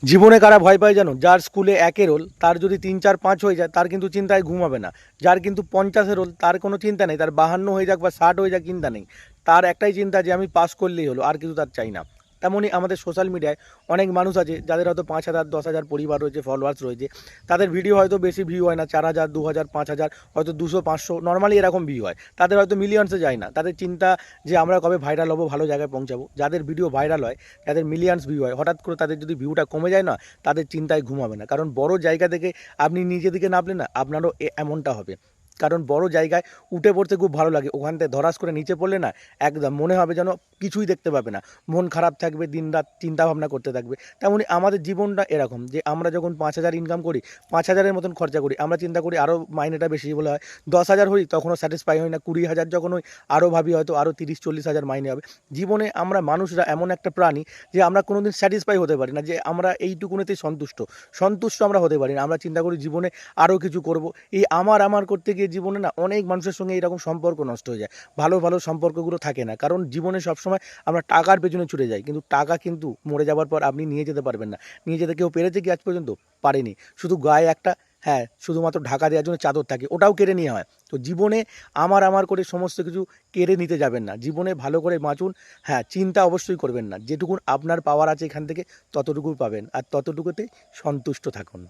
জীবনে কারা ভয় পায় জানো? যার স্কুলে 1 রোল তার যদি 3, 4, 5 হয়ে যায় তার কিন্তু চিন্তায় ঘুম হবে না। যার কিন্তু 50 রোল তার কোনো চিন্তা নেই, তার 52 হয়ে যাক বা 60 হয়ে যাক চিন্তা নেই। তার একটাই চিন্তা যে আমি পাস করলেই হলো, আর কিছু তার চাই না। তেমনই আমাদের সোশ্যাল মিডিয়ায় অনেক মানুষ আছে যাদের হয়তো 5,000, 10,000 পরিবার রয়েছে, ফলোয়ার্স রয়েছে। তাদের ভিডিও হয়তো বেশি ভিউ হয় না, 4,000, 2,000, 5,000, হয়তো 200, 500 নর্মালি এরকম ভিউ হয়। তাদের হয়তো মিলিয়ন্সে যায় না। তাদের চিন্তা যে আমরা কবে ভাইরাল হবো, ভালো জায়গায় পৌঁছাবো। যাদের ভিডিও ভাইরাল হয়, যাদের মিলিয়ন্স ভিউ হয়, হঠাৎ করে তাদের যদি ভিউটা কমে যায় না, তাদের চিন্তায় ঘুম হবে না। কারণ বড় জায়গা থেকে আপনি নিজে দিকে নামলে না, আপনারও এমনটা হবে। কারণ বড় জায়গায় উঠে পড়তে খুব ভালো লাগে, ওখান থেকে ধরাস করে নিচে পড়লে না, একদম মনে হবে যেন কিছুই দেখতে পাবে না, মন খারাপ থাকবে, দিনরাত চিন্তা ভাবনা করতে থাকবে। তেমনই আমাদের জীবনটা এরকম যে আমরা যখন 5,000 ইনকাম করি, 5,000-এর মতন খরচা করি, আমরা চিন্তা করি আরও মাইনেটা বেশি বলে হয়। 10,000 হই তখনও স্যাটিসফাই হই না, 20,000 যখন হই আরও ভাবি হয়তো আরও 30-40,000 মাইনে হবে। জীবনে আমরা মানুষরা এমন একটা প্রাণী যে আমরা কোনোদিন স্যাটিসফাই হতে পারি না, যে আমরা এইটুকুনেতেই সন্তুষ্ট। সন্তুষ্ট আমরা হতে পারি না, আমরা চিন্তা করি জীবনে আরও কিছু করব। এই আমার করতে গিয়ে জীবনে না অনেক মানুষের সঙ্গে এরকম সম্পর্ক নষ্ট হয়ে যায়, ভালো ভালো সম্পর্কগুলো থাকে না। কারণ জীবনে সবসময় আমরা টাকার পেছনে ছুটে যাই, কিন্তু টাকা কিন্তু মরে যাওয়ার পর আপনি নিয়ে যেতে পারবেন না। নিয়ে যেতে কেউ পেরেছে কি আজ পর্যন্ত? পারেনি। শুধু গায়ে একটা, হ্যাঁ, শুধুমাত্র ঢাকা দেওয়ার জন্য চাদর থাকে, ওটাও কেড়ে নেওয়া হয়। তো জীবনে আমার করে সমস্ত কিছু কেড়ে নিতে যাবেন না, জীবনে ভালো করে বাঁচুন। হ্যাঁ, চিন্তা অবশ্যই করবেন না, যেটুকুন আপনার পাওয়ার আছে এখান থেকে ততটুকুই পাবেন, আর ততটুকুতেই সন্তুষ্ট থাকুন।